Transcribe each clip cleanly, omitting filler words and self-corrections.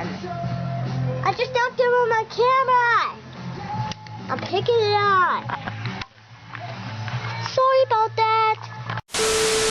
on. I just don't give him my camera. I'm picking it on. Sorry about that.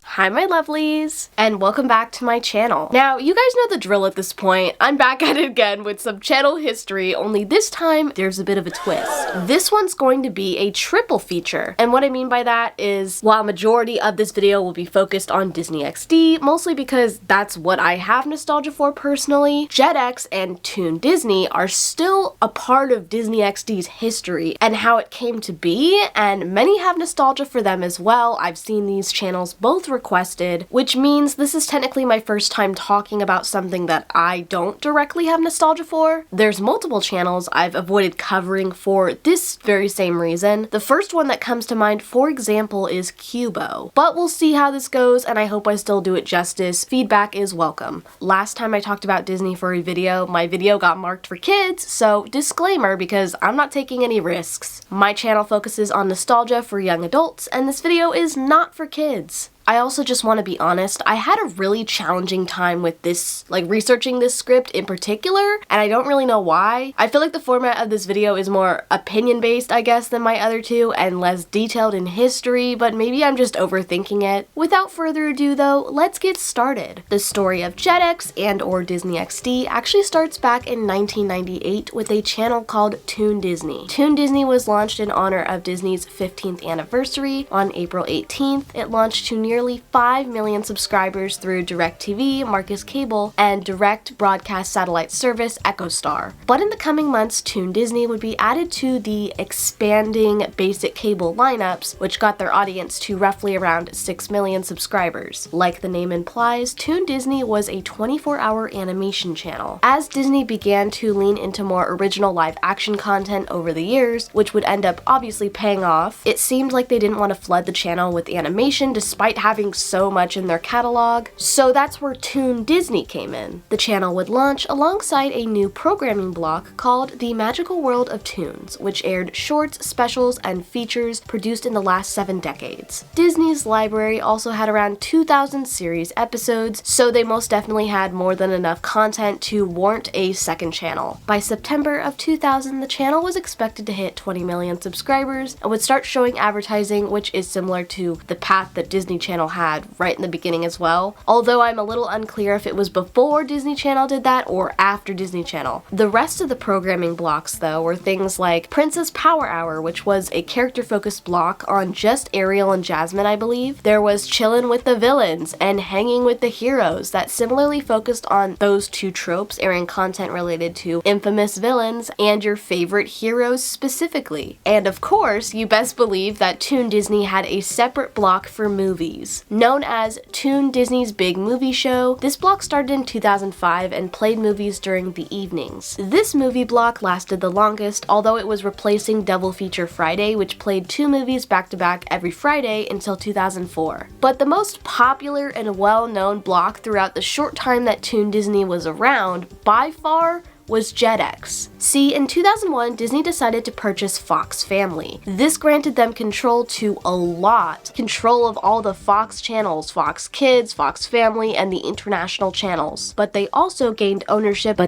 Hi my lovelies, and welcome back to my channel. Now, you guys know the drill at this point. I'm back at it again with some channel history, only this time there's a bit of a twist. This one's going to be a triple feature, and what I mean by that is, while majority of this video will be focused on Disney XD, mostly because that's what I have nostalgia for personally, Jetix and Toon Disney are still a part of Disney XD's history and how it came to be, and many have nostalgia for them as well. I've seen these channels both requested, which means this is technically my first time talking about something that I don't directly have nostalgia for. There's multiple channels I've avoided covering for this very same reason. The first one that comes to mind, for example, is Cubo. But we'll see how this goes, and I hope I still do it justice. Feedback is welcome. Last time I talked about Disney for a video, my video got marked for kids, so disclaimer, because I'm not taking any risks. My channel focuses on nostalgia for young adults, and this video is not for kids. I also just want to be honest, I had a really challenging time with this, researching this script in particular, and I don't really know why. I feel like the format of this video is more opinion-based, I guess, than my other two, and less detailed in history, but maybe I'm just overthinking it. Without further ado though, let's get started. The story of Jetix and/or Disney XD actually starts back in 1998 with a channel called Toon Disney. Toon Disney was launched in honor of Disney's 15th anniversary on April 18th. It launched to nearly 5 million subscribers through DirecTV, Marcus Cable, and direct broadcast satellite service EchoStar. But in the coming months, Toon Disney would be added to the expanding basic cable lineups, which got their audience to roughly around 6 million subscribers. Like the name implies, Toon Disney was a 24-hour animation channel. As Disney began to lean into more original live-action content over the years, which would end up obviously paying off, it seemed like they didn't want to flood the channel with animation despite having so much in their catalog, so that's where Toon Disney came in. The channel would launch alongside a new programming block called The Magical World of Toons, which aired shorts, specials, and features produced in the last 7 decades. Disney's library also had around 2,000 series episodes, so they most definitely had more than enough content to warrant a second channel. By September of 2000, the channel was expected to hit 20 million subscribers and would start showing advertising, which is similar to the path that Disney Channel had right in the beginning as well, although I'm a little unclear if it was before Disney Channel did that or after Disney Channel. The rest of the programming blocks though were things like Princess Power Hour, which was a character-focused block on just Ariel and Jasmine, I believe. There was Chillin' with the Villains and Hanging with the Heroes that similarly focused on those two tropes, airing content related to infamous villains and your favorite heroes specifically. And of course, you best believe that Toon Disney had a separate block for movies. Known as Toon Disney's Big Movie Show, this block started in 2005 and played movies during the evenings. This movie block lasted the longest, although it was replacing Double Feature Friday, which played 2 movies back-to-back every Friday until 2004. But the most popular and well-known block throughout the short time that Toon Disney was around, by far, was Jetix. See, in 2001, Disney decided to purchase Fox Family. This granted them control of all the Fox channels, Fox Kids, Fox Family, and the international channels. But they also gained ownership over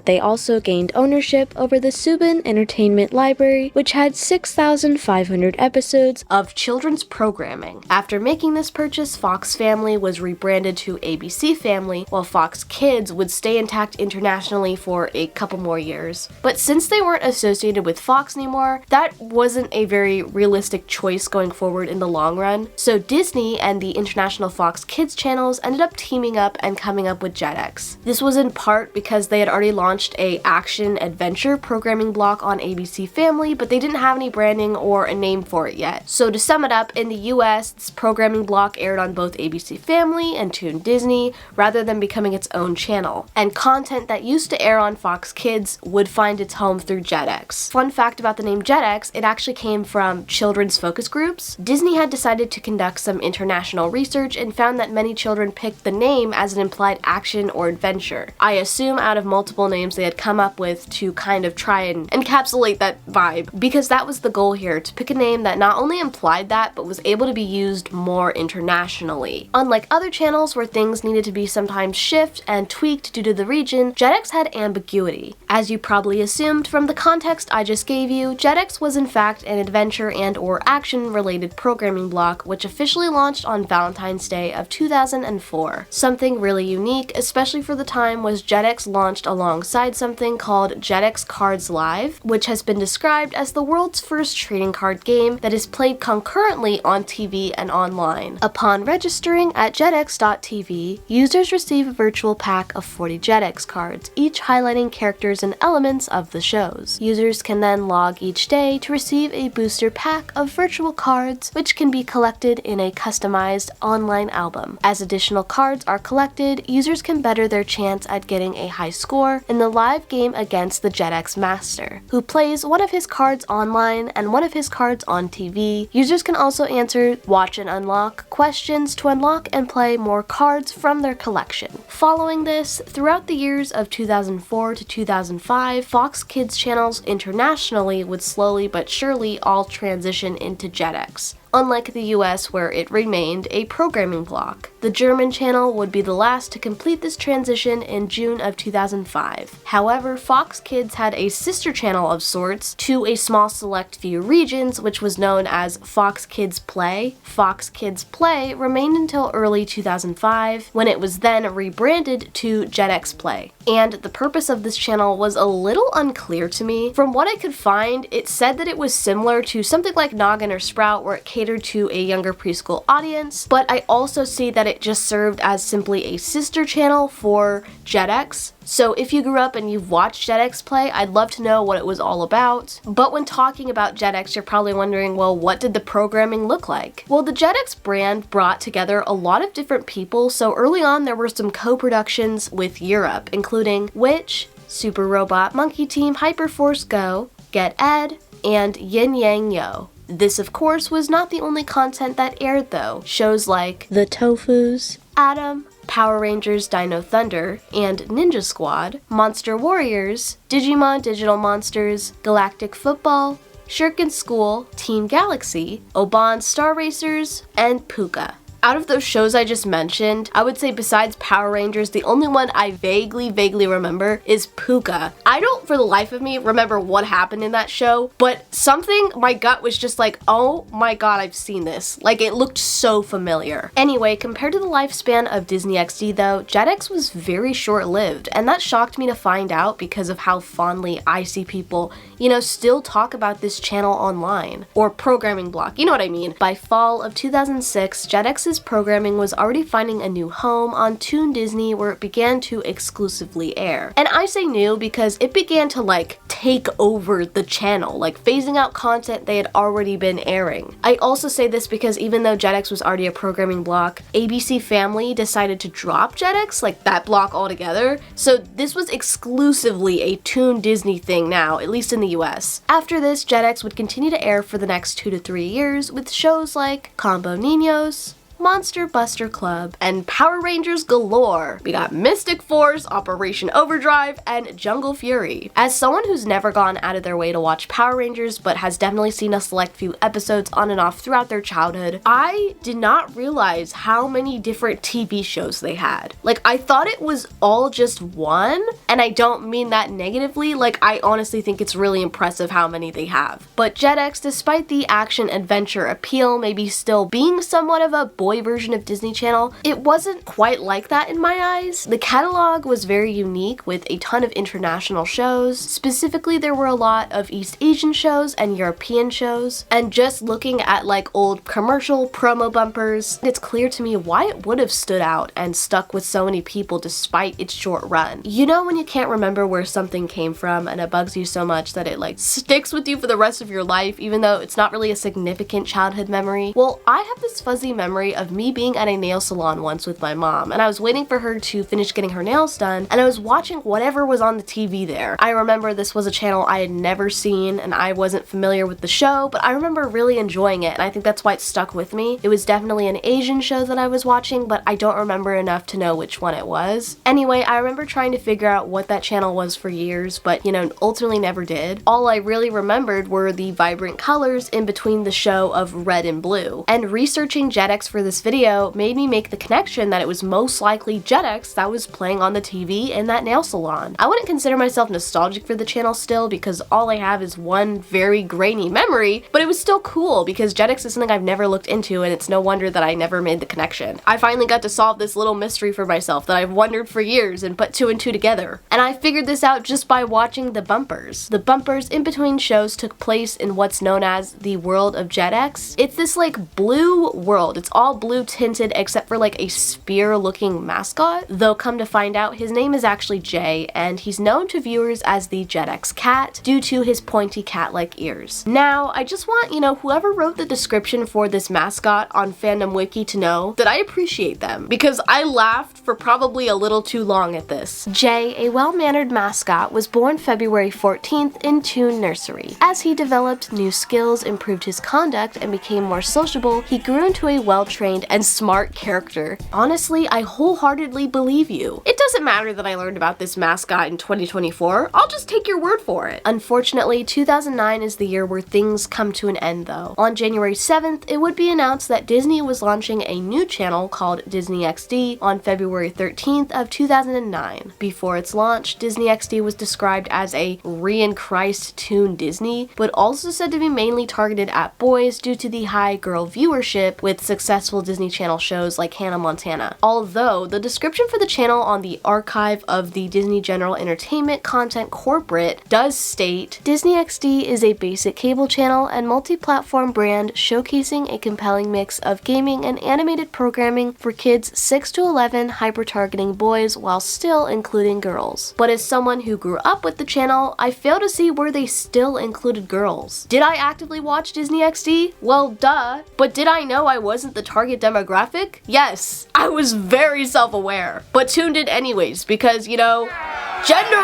the Subin Entertainment Library, which had 6,500 episodes of children's programming. After making this purchase, Fox Family was rebranded to ABC Family, while Fox Kids would stay intact internationally for a couple more years. But since they weren't associated with Fox anymore, that wasn't a very realistic choice going forward in the long run. So Disney and the international Fox Kids channels ended up teaming up and coming up with Jetix. This was in part because they had already launched a action-adventure programming block on ABC Family, but they didn't have any branding or a name for it yet. So to sum it up, in the US, this programming block aired on both ABC Family and Toon Disney rather than becoming its own channel. And content that used to air on Fox Kids would find its home home through Jetix. Fun fact about the name Jetix, it actually came from children's focus groups. Disney had decided to conduct some international research and found that many children picked the name as an implied action or adventure. I assume out of multiple names they had come up with to kind of try and encapsulate that vibe, because that was the goal here, to pick a name that not only implied that, but was able to be used more internationally. Unlike other channels where things needed to be sometimes shift and tweaked due to the region, Jetix had ambiguity. As you probably assumed from the context I just gave you, Jetix was in fact an adventure and or action related programming block which officially launched on Valentine's Day of 2004. Something really unique, especially for the time, was Jetix launched alongside something called Jetix Cards Live, which has been described as the world's first trading card game that is played concurrently on TV and online. Upon registering at jetix.tv, users receive a virtual pack of 40 Jetix cards, each highlighting characters and elements of the shows. Users can then log each day to receive a booster pack of virtual cards, which can be collected in a customized online album. As additional cards are collected, users can better their chance at getting a high score in the live game against the Jetix Master, who plays one of his cards online and one of his cards on TV. Users can also answer watch and unlock questions to unlock and play more cards from their collection. Following this, throughout the years of 2004 to 2005, Fox Kids channels internationally would slowly but surely all transition into Jetix, unlike the US where it remained a programming block. The German channel would be the last to complete this transition in June of 2005. However, Fox Kids had a sister channel of sorts to a small select few regions, which was known as Fox Kids Play. Fox Kids Play remained until early 2005, when it was then rebranded to Jetix Play. And the purpose of this channel was a little unclear to me. From what I could find, it said that it was similar to something like Noggin or Sprout, where it catered to a younger preschool audience, but I also see that it just served as simply a sister channel for Jetix. So if you grew up and you've watched Jetix Play, I'd love to know what it was all about. But when talking about Jetix, you're probably wondering, well, what did the programming look like? Well, the Jetix brand brought together a lot of different people, so early on there were some co-productions with Europe, including Witch, Super Robot Monkey Team, Hyperforce Go, Get Ed, and Yin Yang Yo. This, of course, was not the only content that aired, though. Shows like The Tofus, Adam, Power Rangers Dino Thunder, and Ninja Squad, Monster Warriors, Digimon Digital Monsters, Galactic Football, Shuriken School, Team Galaxy, Oban Star Racers, and Puka. Out of those shows I just mentioned, I would say besides Power Rangers, the only one I vaguely remember is Puka. I don't, for the life of me, remember what happened in that show, but something, my gut was just like, oh my god, I've seen this. Like, it looked so familiar. Anyway, compared to the lifespan of Disney XD though, Jetix was very short-lived, and that shocked me to find out because of how fondly I see people, still talk about this channel online. Or programming block, you know what I mean. By fall of 2006, Jetix's programming was already finding a new home on Toon Disney, where it began to exclusively air. And I say new because it began to take over the channel, phasing out content they had already been airing. I also say this because even though Jetix was already a programming block, ABC Family decided to drop Jetix, that block altogether. So this was exclusively a Toon Disney thing now, at least in the US. After this, Jetix would continue to air for the next 2 to 3 years with shows like Combo Niños, Monster Buster Club, and Power Rangers galore. We got Mystic Force, Operation Overdrive, and Jungle Fury. As someone who's never gone out of their way to watch Power Rangers, but has definitely seen a select few episodes on and off throughout their childhood, I did not realize how many different TV shows they had. I thought it was all just one, and I don't mean that negatively. I honestly think it's really impressive how many they have. But Jetix, despite the action-adventure appeal maybe still being somewhat of a boy version of Disney Channel, it wasn't quite like that in my eyes. The catalog was very unique with a ton of international shows. Specifically, there were a lot of East Asian shows and European shows, and just looking at old commercial promo bumpers, it's clear to me why it would have stood out and stuck with so many people despite its short run. You know when you can't remember where something came from and it bugs you so much that it sticks with you for the rest of your life even though it's not really a significant childhood memory? Well, I have this fuzzy memory story of me being at a nail salon once with my mom, and I was waiting for her to finish getting her nails done, and I was watching whatever was on the TV there. I remember this was a channel I had never seen, and I wasn't familiar with the show, but I remember really enjoying it, and I think that's why it stuck with me. It was definitely an Asian show that I was watching, but I don't remember enough to know which one it was. Anyway, I remember trying to figure out what that channel was for years, but ultimately never did. All I really remembered were the vibrant colors in between the show of red and blue. And researching Jetix for this video made me make the connection that it was most likely Jetix that was playing on the TV in that nail salon. I wouldn't consider myself nostalgic for the channel still because all I have is one very grainy memory, but it was still cool because Jetix is something I've never looked into, and it's no wonder that I never made the connection. I finally got to solve this little mystery for myself that I've wondered for years and put two and two together. And I figured this out just by watching the bumpers. The bumpers in between shows took place in what's known as the world of Jetix. It's this like blue world. It's all blue tinted except for like a spear looking mascot. Though come to find out, his name is actually Jay, and he's known to viewers as the Jetix cat due to his pointy cat-like ears. Now, I just want, whoever wrote the description for this mascot on Fandom Wiki to know that I appreciate them because I laughed for probably a little too long at this. Jay, a well-mannered mascot, was born February 14th in Toon Nursery. As he developed new skills, improved his conduct, and became more sociable, he grew into a well-trained and smart character. Honestly, I wholeheartedly believe you. It doesn't matter that I learned about this mascot in 2024, I'll just take your word for it. Unfortunately, 2009 is the year where things come to an end though. On January 7th, it would be announced that Disney was launching a new channel called Disney XD on February 13th of 2009. Before its launch, Disney XD was described as a re-in-Christ Toon Disney, but also said to be mainly targeted at boys due to the high girl viewership with successful Disney Channel shows like Hannah Montana. Although, the description for the channel on the archive of the Disney General Entertainment Content Corporate does state, Disney XD is a basic cable channel and multi-platform brand showcasing a compelling mix of gaming and animated programming for kids 6 to 11, hyper-targeting boys while still including girls. But as someone who grew up with the channel, I fail to see where they still included girls. Did I actively watch Disney XD? Well, duh. But did I know I wasn't the target demographic? Yes, I was very self-aware, but tuned in anyways because, gender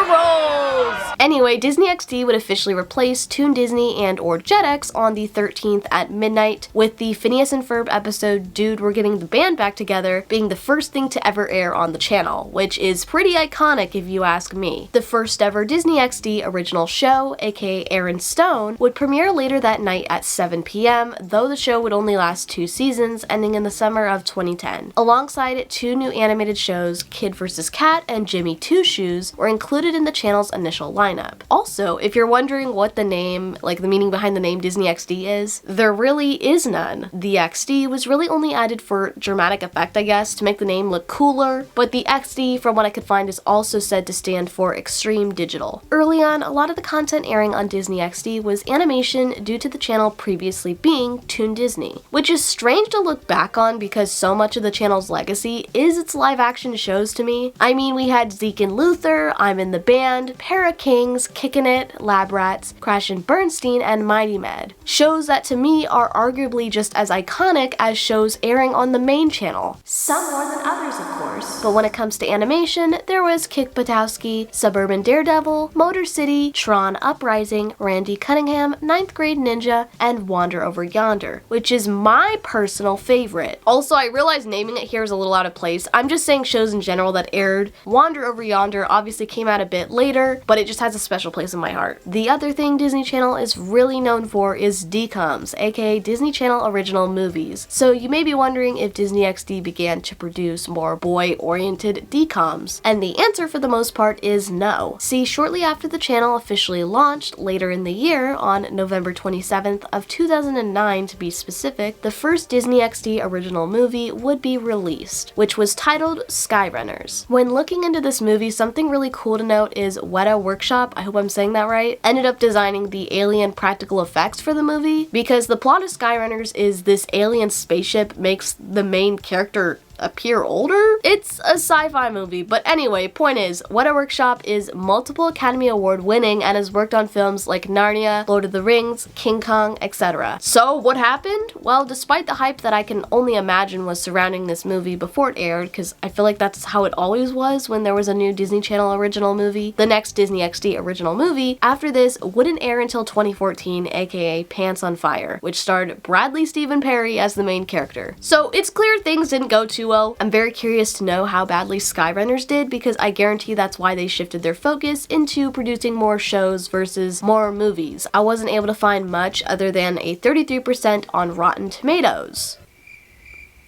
roles! Anyway, Disney XD would officially replace Toon Disney and/or Jetix on the 13th at midnight, with the Phineas and Ferb episode Dude, We're Getting the Band Back Together being the first thing to ever air on the channel, which is pretty iconic if you ask me. The first ever Disney XD original show, aka Aaron Stone, would premiere later that night at 7 p.m., though the show would only last 2 seasons, ending in the summer of 2010. Alongside it, 2 new animated shows, Kid vs. Kat and Jimmy Two Shoes, were included in the channel's initial lineup. Also, if you're wondering what the name, the meaning behind the name Disney XD is, there really is none. The XD was really only added for dramatic effect, I guess, to make the name look cooler, but the XD, from what I could find, is also said to stand for Extreme Digital. Early on, a lot of the content airing on Disney XD was animation due to the channel previously being Toon Disney, which is strange to look back on because so much of the channel's legacy is its live-action shows to me. I mean, we had Zeke and Luther, I'm in the Band, Para Kings, Kickin' It, Lab Rats, Crash and Bernstein, and Mighty Med. Shows that to me are arguably just as iconic as shows airing on the main channel. Some more than others, of course. But when it comes to animation, there was Kick Buttowski, Suburban Daredevil, Motor City, Tron Uprising, Randy Cunningham, 9th Grade Ninja, and Wander Over Yonder, which is my personal favorite. Also, I realize naming it here is a little out of place. I'm just saying shows in general that aired. Wander Over Yonder obviously came out a bit later, but it just has a special place in my heart. The other thing Disney Channel is really known for is DCOMs, aka Disney Channel Original Movies. So you may be wondering if Disney XD began to produce more boy-oriented DCOMs, and the answer for the most part is no. See, shortly after the channel officially launched, later in the year, on November 27th of 2009 to be specific, the first Disney XD original movie would be released, which was titled Skyrunners. When looking into this movie, something really cool to note is whatthe Workshop, I hope I'm saying that right, ended up designing the alien practical effects for the movie, because the plot of Skyrunners is this alien spaceship makes the main character appear older? It's a sci-fi movie, but anyway, point is, Weta Workshop is multiple Academy Award winning and has worked on films like Narnia, Lord of the Rings, King Kong, etc. So what happened? Well, despite the hype that I can only imagine was surrounding this movie before it aired, because I feel like that's how it always was when there was a new Disney Channel original movie, the next Disney XD original movie after this wouldn't air until 2014, aka Pants on Fire, which starred Bradley Stephen Perry as the main character. So it's clear things didn't go too well. I'm very curious to know how badly Skyrunners did, because I guarantee that's why they shifted their focus into producing more shows versus more movies. I wasn't able to find much other than a 33% on Rotten Tomatoes.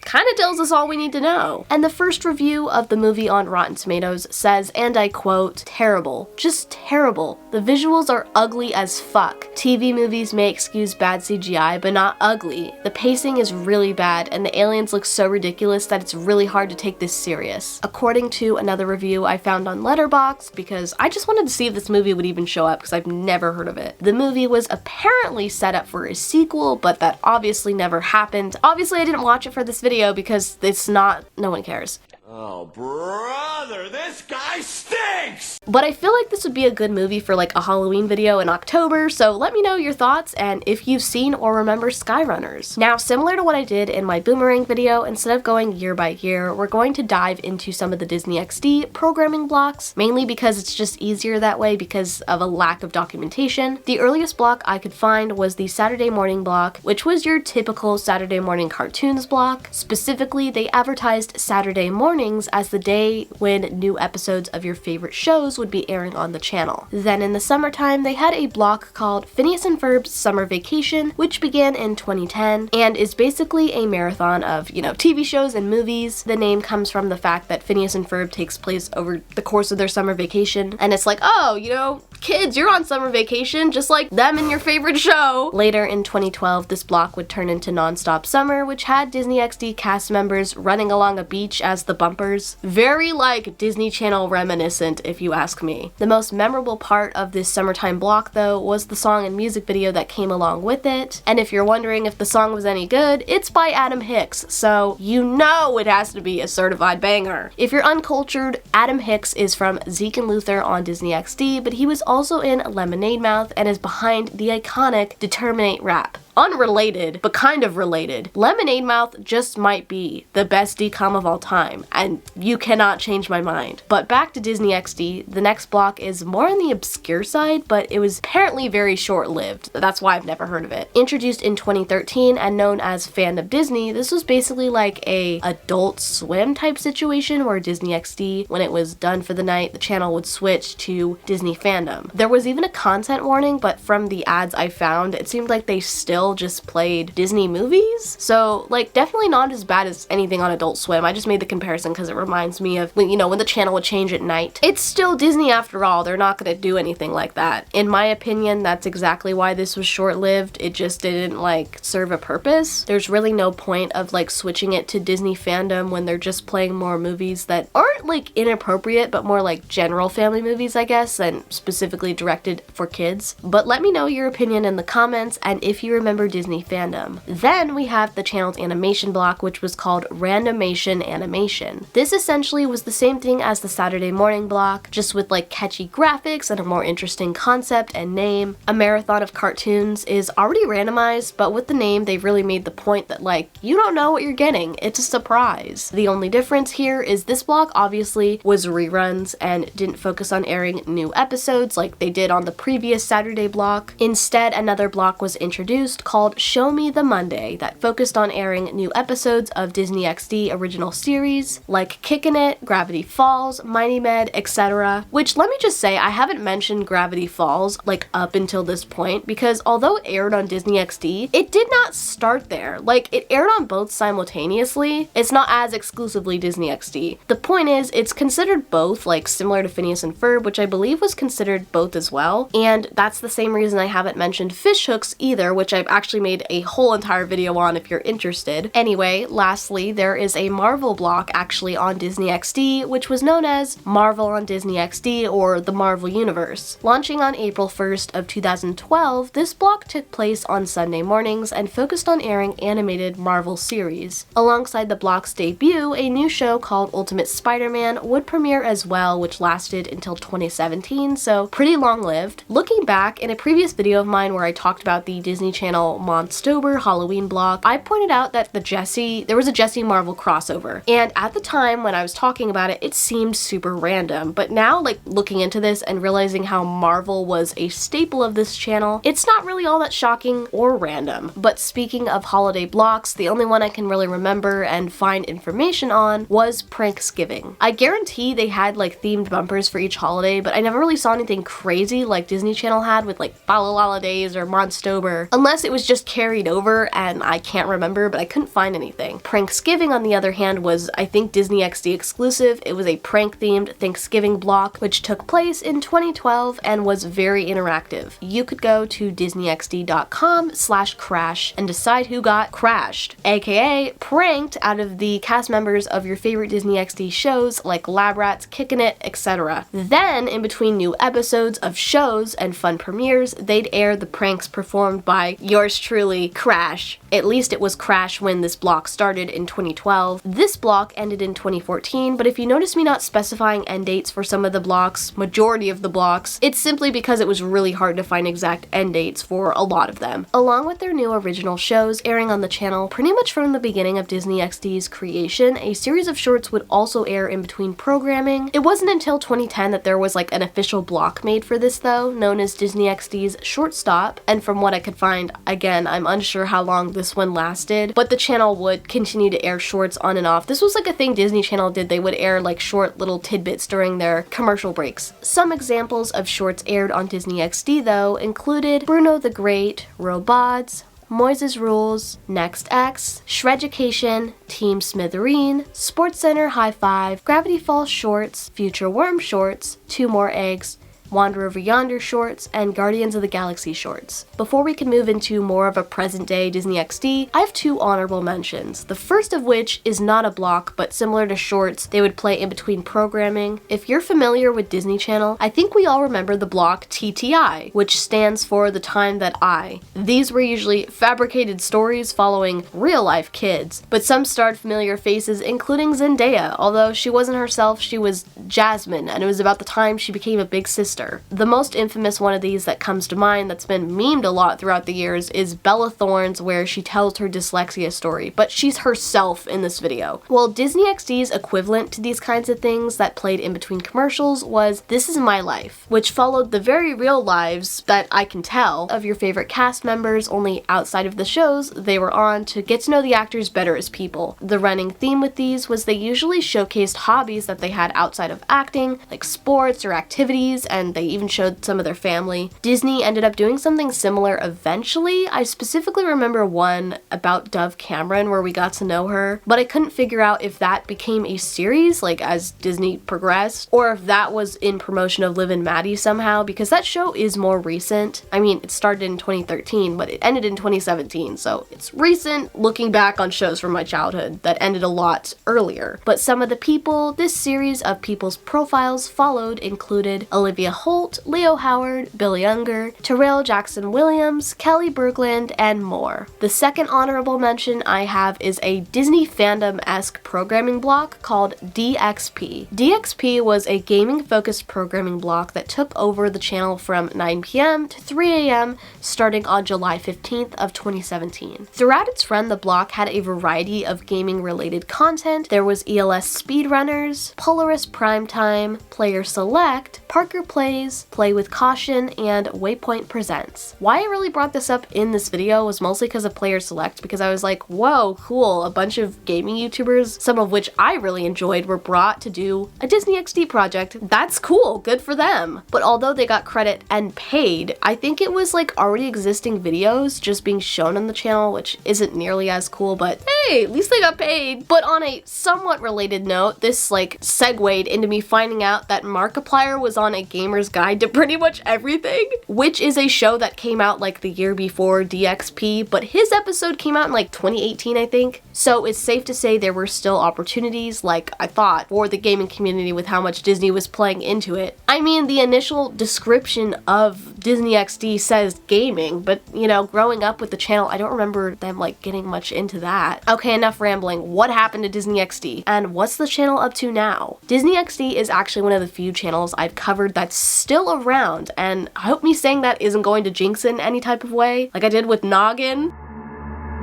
Kind of tells us all we need to know. And the first review of the movie on Rotten Tomatoes says, and I quote, "Terrible. Just terrible. The visuals are ugly as fuck. TV movies may excuse bad CGI, but not ugly. The pacing is really bad, and the aliens look so ridiculous that it's really hard to take this serious." According to another review I found on Letterboxd, because I just wanted to see if this movie would even show up because I've never heard of it. The movie was apparently set up for a sequel, but that obviously never happened. Obviously I didn't watch it for this video because it's not, no one cares. Oh, brother, this guy stinks! But I feel like this would be a good movie for like a Halloween video in October, so let me know your thoughts and if you've seen or remember Skyrunners. Now, similar to what I did in my Boomerang video, instead of going year by year, we're going to dive into some of the Disney XD programming blocks, mainly because it's just easier that way because of a lack of documentation. The earliest block I could find was the Saturday morning block, which was your typical Saturday morning cartoons block. Specifically, they advertised Saturday morning as the day when new episodes of your favorite shows would be airing on the channel. Then in the summertime, they had a block called Phineas and Ferb's Summer Vacation, which began in 2010 and is basically a marathon of, TV shows and movies. The name comes from the fact that Phineas and Ferb takes place over the course of their summer vacation, and it's like, oh, kids, you're on summer vacation, just like them in your favorite show. Later in 2012, this block would turn into Nonstop Summer, which had Disney XD cast members running along a beach as the bumpers. Very like Disney Channel reminiscent, if you ask me. The most memorable part of this summertime block, though, was the song and music video that came along with it. And if you're wondering if the song was any good, it's by Adam Hicks, so you know it has to be a certified banger. If you're uncultured, Adam Hicks is from Zeke and Luther on Disney XD, but he was also in Lemonade Mouth and is behind the iconic Determinate rap. Unrelated, but kind of related. Lemonade Mouth just might be the best DCOM of all time, and you cannot change my mind. But back to Disney XD, the next block is more on the obscure side, but it was apparently very short-lived. That's why I've never heard of it. Introduced in 2013 and known as Fandom Disney, this was basically like a Adult Swim type situation where Disney XD, when it was done for the night, the channel would switch to Disney Fandom. There was even a content warning, but from the ads I found, it seemed like they still just played Disney movies. So like definitely not as bad as anything on Adult Swim. I just made the comparison because it reminds me of when the channel would change at night. It's still Disney after all. They're not going to do anything like that. In my opinion, that's exactly why this was short-lived. It just didn't like serve a purpose. There's really no point of like switching it to Disney Fandom when they're just playing more movies that aren't like inappropriate but more like general family movies, I guess, and specifically directed for kids. But let me know your opinion in the comments and if you remember Disney Fandom. Then we have the channel's animation block, which was called Randomation Animation. This essentially was the same thing as the Saturday morning block, just with like catchy graphics and a more interesting concept and name. A marathon of cartoons is already randomized, but with the name they've really made the point that like you don't know what you're getting, it's a surprise. The only difference here is this block obviously was reruns and didn't focus on airing new episodes like they did on the previous Saturday block. Instead, another block was introduced called Show Me the Monday that focused on airing new episodes of Disney XD original series like Kickin' It, Gravity Falls, Mighty Med, etc. Which, let me just say, I haven't mentioned Gravity Falls like up until this point because although it aired on Disney XD, it did not start there. Like it aired on both simultaneously. It's not as exclusively Disney XD. The point is, it's considered both, like similar to Phineas and Ferb, which I believe was considered both as well. And that's the same reason I haven't mentioned Fish Hooks either, which I actually made a whole entire video on if you're interested. Anyway, lastly, there is a Marvel block actually on Disney XD, which was known as Marvel on Disney XD, or the Marvel Universe. Launching on April 1st of 2012, this block took place on Sunday mornings and focused on airing animated Marvel series. Alongside the block's debut, a new show called Ultimate Spider-Man would premiere as well, which lasted until 2017, so pretty long-lived. Looking back, in a previous video of mine where I talked about the Disney Channel Monstober Halloween block, I pointed out that there was a Jessie Marvel crossover, and at the time when I was talking about it, it seemed super random, but now, like, looking into this and realizing how Marvel was a staple of this channel, it's not really all that shocking or random. But speaking of holiday blocks, the only one I can really remember and find information on was Pranksgiving. I guarantee they had like themed bumpers for each holiday, but I never really saw anything crazy like Disney Channel had with like Ballalala Days or Monstober, unless it was just carried over and I can't remember, but I couldn't find anything. Pranksgiving, on the other hand, was, I think, Disney XD exclusive. It was a prank-themed Thanksgiving block, which took place in 2012 and was very interactive. You could go to disneyxd.com/crash and decide who got crashed, aka pranked, out of the cast members of your favorite Disney XD shows like Lab Rats, Kickin' It, etc. Then, in between new episodes of shows and fun premieres, they'd air the pranks performed by yours truly, Crash. At least it was Crash when this block started in 2012. This block ended in 2014, but if you notice me not specifying end dates for some of the blocks, majority of the blocks, it's simply because it was really hard to find exact end dates for a lot of them. Along with their new original shows airing on the channel, pretty much from the beginning of Disney XD's creation, a series of shorts would also air in between programming. It wasn't until 2010 that there was like an official block made for this though, known as Disney XD's Short Stop, and from what I could find, again, I'm unsure how long this one lasted, but the channel would continue to air shorts on and off. This was like a thing Disney Channel did. They would air like short little tidbits during their commercial breaks. Some examples of shorts aired on Disney XD though included Bruno the Great, Robots, Moises Rules, Next X, Shreducation, Team Smithereen, SportsCenter High Five, Gravity Falls Shorts, Future Worm Shorts, Two More Eggs, Wander Over Yonder shorts, and Guardians of the Galaxy shorts. Before we can move into more of a present-day Disney XD, I have two honorable mentions. The first of which is not a block, but similar to shorts, they would play in between programming. If you're familiar with Disney Channel, I think we all remember the block TTI, which stands for The Time That I. These were usually fabricated stories following real-life kids, but some starred familiar faces, including Zendaya, although she wasn't herself, she was Jasmine, and it was about the time she became a big sister. The most infamous one of these that comes to mind that's been memed a lot throughout the years is Bella Thorne's, where she tells her dyslexia story, but she's herself in this video. Well, Disney XD's equivalent to these kinds of things that played in between commercials was This Is My Life, which followed the very real lives that I can tell of your favorite cast members, only outside of the shows they were on, to get to know the actors better as people. The running theme with these was they usually showcased hobbies that they had outside of acting, like sports or activities, and they even showed some of their family. Disney ended up doing something similar eventually. I specifically remember one about Dove Cameron where we got to know her, but I couldn't figure out if that became a series, like as Disney progressed, or if that was in promotion of Liv and Maddie somehow, because that show is more recent. I mean, it started in 2013, but it ended in 2017, so it's recent looking back on shows from my childhood that ended a lot earlier. But some of the people this series of people's profiles followed included Olivia Holt, Leo Howard, Billy Unger, Terrell Jackson Williams, Kelly Bergland, and more. The second honorable mention I have is a Disney fandom-esque programming block called DXP. DXP was a gaming-focused programming block that took over the channel from 9 p.m. to 3 a.m. starting on July 15th of 2017. Throughout its run, the block had a variety of gaming-related content. There was ELS Speedrunners, Polaris Primetime, Player Select, Parker Plays, Play with Caution, and Waypoint Presents. Why I really brought this up in this video was mostly because of Player Select, because I was like, whoa, cool, a bunch of gaming YouTubers, some of which I really enjoyed, were brought to do a Disney XD project. That's cool, good for them. But although they got credit and paid, I think it was like already existing videos just being shown on the channel, which isn't nearly as cool, but hey, at least they got paid. But on a somewhat related note, this like segued into me finding out that Markiplier was on A Gamer's Guide to Pretty Much Everything, which is a show that came out like the year before DXP, but his episode came out in like 2018, I think. So it's safe to say there were still opportunities, like I thought, for the gaming community with how much Disney was playing into it. I mean, the initial description of Disney XD says gaming, but you know, growing up with the channel, I don't remember them like getting much into that. Okay, enough rambling. What happened to Disney XD? And what's the channel up to now? Disney XD is actually one of the few channels I've covered that's still around, and I hope me saying that isn't going to jinx it in any type of way, like I did with Noggin.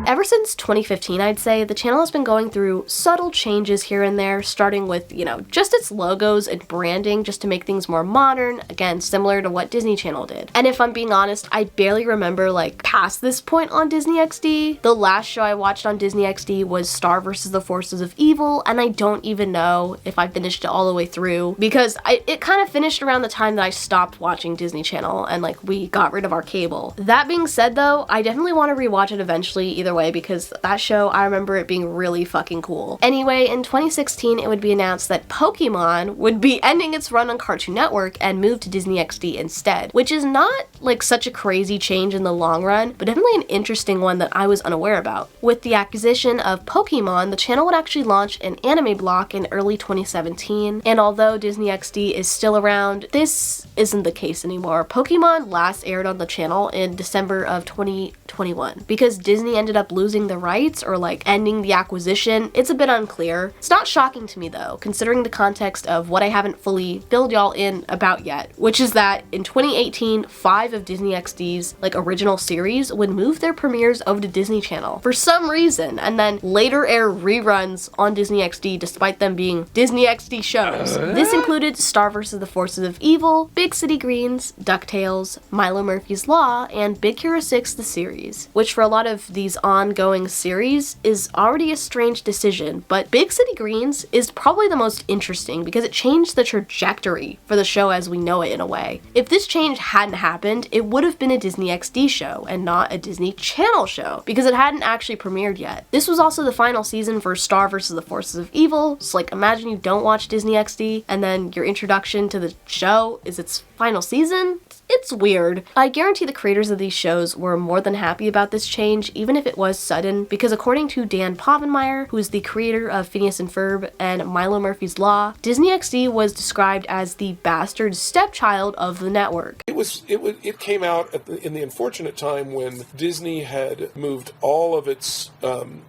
Ever since 2015, I'd say, the channel has been going through subtle changes here and there, starting with, you know, just its logos and branding just to make things more modern, again, similar to what Disney Channel did. And if I'm being honest, I barely remember, like, past this point on Disney XD. The last show I watched on Disney XD was Star vs. the Forces of Evil, and I don't even know if I finished it all the way through, because it kind of finished around the time that I stopped watching Disney Channel, and, like, we got rid of our cable. That being said, though, I definitely want to rewatch it eventually, either way, because that show, I remember it being really fucking cool. Anyway, in 2016, it would be announced that Pokemon would be ending its run on Cartoon Network and move to Disney XD instead, which is not like such a crazy change in the long run, but definitely an interesting one that I was unaware about. With the acquisition of Pokemon, the channel would actually launch an anime block in early 2017, and although Disney XD is still around, this isn't the case anymore. Pokemon last aired on the channel in December of 2021. Because Disney ended up losing the rights or like ending the acquisition, it's a bit unclear. It's not shocking to me though, considering the context of what I haven't fully filled y'all in about yet, which is that in 2018, 5 of Disney XD's like original series would move their premieres over to Disney Channel for some reason, and then later air reruns on Disney XD despite them being Disney XD shows. This included Star vs. the Forces of Evil, Big City Greens, DuckTales, Milo Murphy's Law, and Big Hero 6 the series, which for a lot of these ongoing series is already a strange decision, but Big City Greens is probably the most interesting because it changed the trajectory for the show as we know it in a way. If this change hadn't happened, it would have been a Disney XD show and not a Disney Channel show because it hadn't actually premiered yet. This was also the final season for Star vs. the Forces of Evil, so like imagine you don't watch Disney XD and then your introduction to the show is its final season. It's weird. I guarantee the creators of these shows were more than happy about this change, even if it was sudden, because according to Dan Povenmire, who is the creator of Phineas and Ferb and Milo Murphy's Law, Disney XD was described as the bastard stepchild of the network. It came out in the unfortunate time when Disney had moved all of its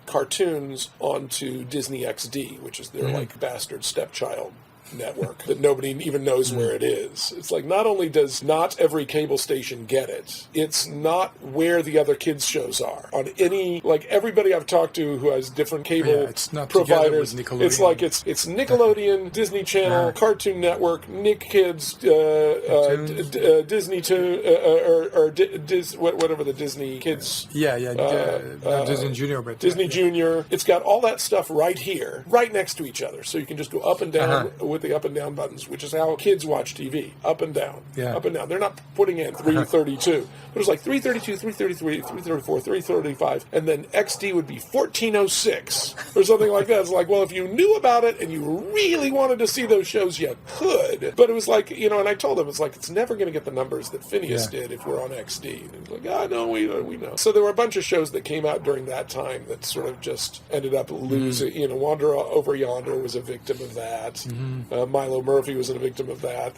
cartoons onto Disney XD, which is their like bastard stepchild network that nobody even knows where it is. It's like not only does not every cable station get it, it's not where the other kids shows are on any, like everybody I've talked to who has different cable providers, it's like it's Nickelodeon, Disney Channel, Cartoon Network, Nick Kids, Disney Toon, whatever the Disney Kids, Disney Junior, but Disney Junior. It's got all that stuff right here, right next to each other, so you can just go up and down with the up and down buttons, which is how kids watch TV. Up and down. Up and down. They're not putting in 332. But it was like 332, 333, 334, 335, and then XD would be 1406 or something like that. It's like, well, if you knew about it and you really wanted to see those shows, you could. But it was like, you know, and I told them, it's like, it's never going to get the numbers that Phineas did if we're on XD. And it was like, no, we know. So there were a bunch of shows that came out during that time that sort of just ended up losing. You know, Wander Over Yonder was a victim of that. Milo Murphy was a victim of that.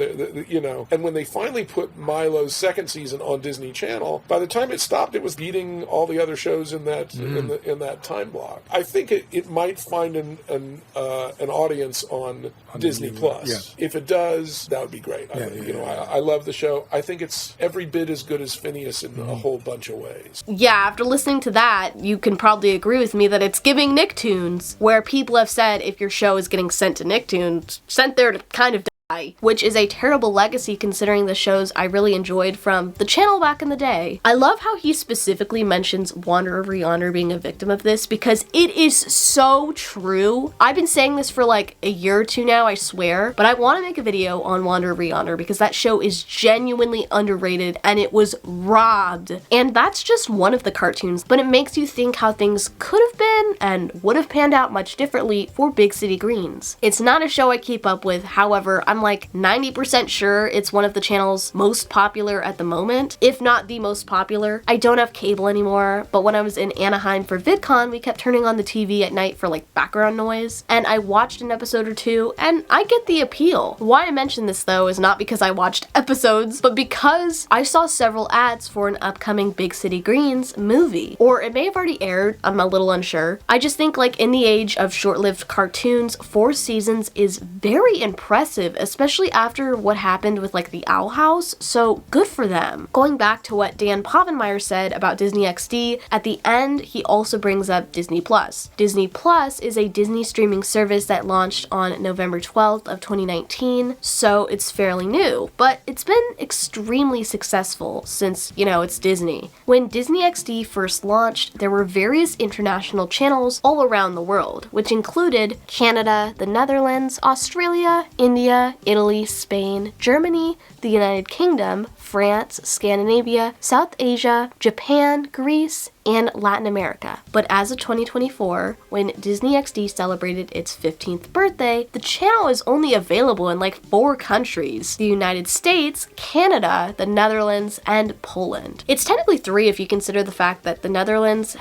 You know, and when they finally put Milo's second season on Disney Channel, by the time it stopped, it was beating all the other shows in that in that time block. I think it might find an audience on Disney Plus. If it does, that would be great. I love the show. I think it's every bit as good as Phineas in a whole bunch of ways. Yeah, after listening to that, you can probably agree with me that it's giving Nicktoons, where people have said if your show is getting sent to Nicktoons, sent there to kind of die, which is a terrible legacy considering the shows I really enjoyed from the channel back in the day. I love how he specifically mentions Wander Over Yonder being a victim of this because it is so true. I've been saying this for like a year or two now, I swear, but I want to make a video on Wander Over Yonder because that show is genuinely underrated and it was robbed. And that's just one of the cartoons, but it makes you think how things could have been and would have panned out much differently for Big City Greens. It's not a show I keep up with, however, I'm I'm like 90% sure it's one of the channels most popular at the moment, if not the most popular. I don't have cable anymore, but when I was in Anaheim for VidCon, we kept turning on the TV at night for like background noise, and I watched an episode or two, and I get the appeal. Why I mention this though is not because I watched episodes, but because I saw several ads for an upcoming Big City Greens movie. Or it may have already aired, I'm a little unsure. I just think like in the age of short-lived cartoons, 4 seasons is very impressive, especially after what happened with like the Owl House, so good for them. Going back to what Dan Povenmire said about Disney XD, at the end he also brings up Disney Plus. Disney Plus is a Disney streaming service that launched on November 12th of 2019, so it's fairly new, but it's been extremely successful since, you know, it's Disney. When Disney XD first launched, there were various international channels all around the world, which included Canada, the Netherlands, Australia, India, Italy, Spain, Germany, the United Kingdom, France, Scandinavia, South Asia, Japan, Greece, and Latin America. But as of 2024, when Disney XD celebrated its 15th birthday, the channel is only available in like 4 countries: the United States, Canada, the Netherlands, and Poland. It's technically 3 if you consider the fact that the Netherlands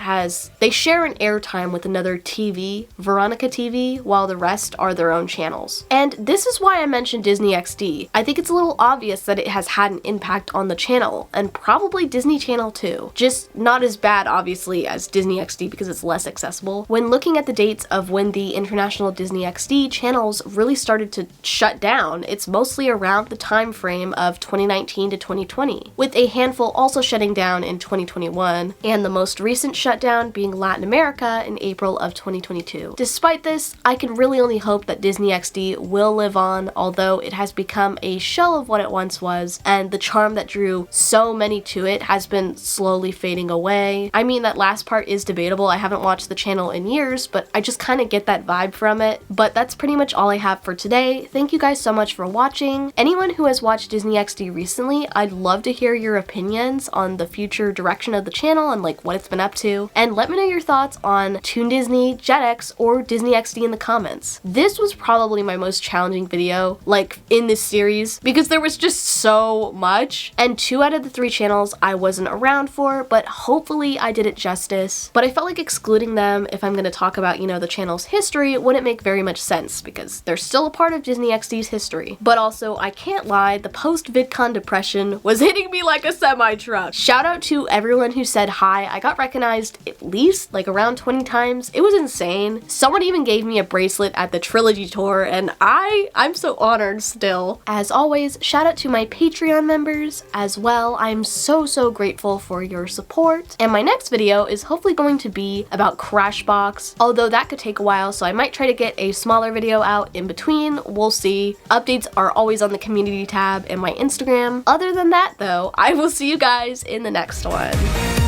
they share an airtime with another TV, Veronica TV, while the rest are their own channels. And this is why I mentioned Disney XD. I think it's a little obvious that it has had an impact on the channel, and probably Disney Channel too. Just not as bad obviously as Disney XD because it's less accessible. When looking at the dates of when the international Disney XD channels really started to shut down, it's mostly around the time frame of 2019 to 2020, with a handful also shutting down in 2021, and the most recent shutdown being Latin America in April of 2022. Despite this, I can really only hope that Disney XD will live on, although it has become a shell of what it once was, and the charm that drew so many to it has been slowly fading away. I mean, that last part is debatable. I haven't watched the channel in years, but I just kind of get that vibe from it. But that's pretty much all I have for today. Thank you guys so much for watching. Anyone who has watched Disney XD recently, I'd love to hear your opinions on the future direction of the channel and like what it's been up to. And let me know your thoughts on Toon Disney Jetix or Disney XD in the comments. This was probably my most challenging video like in this series because there was just so much, and 2 out of the 3 channels I wasn't around for, but hopefully I did it justice. But I felt like excluding them if I'm going to talk about, you know, the channel's history wouldn't make very much sense because they're still a part of Disney XD's history. But also, I can't lie, the post-VidCon depression was hitting me like a semi-truck. Shout out to everyone who said hi. I got recognized at least like around 20 times. It was insane. Someone even gave me a bracelet at the Trilogy tour, and I'm so honored still. As always, shout out to my Patreon members as well. I'm so grateful for your support. And my next video is hopefully going to be about Crashbox, although that could take a while, so I might try to get a smaller video out in between. We'll see. Updates are always on the community tab and my Instagram. Other than that though, I will see you guys in the next one.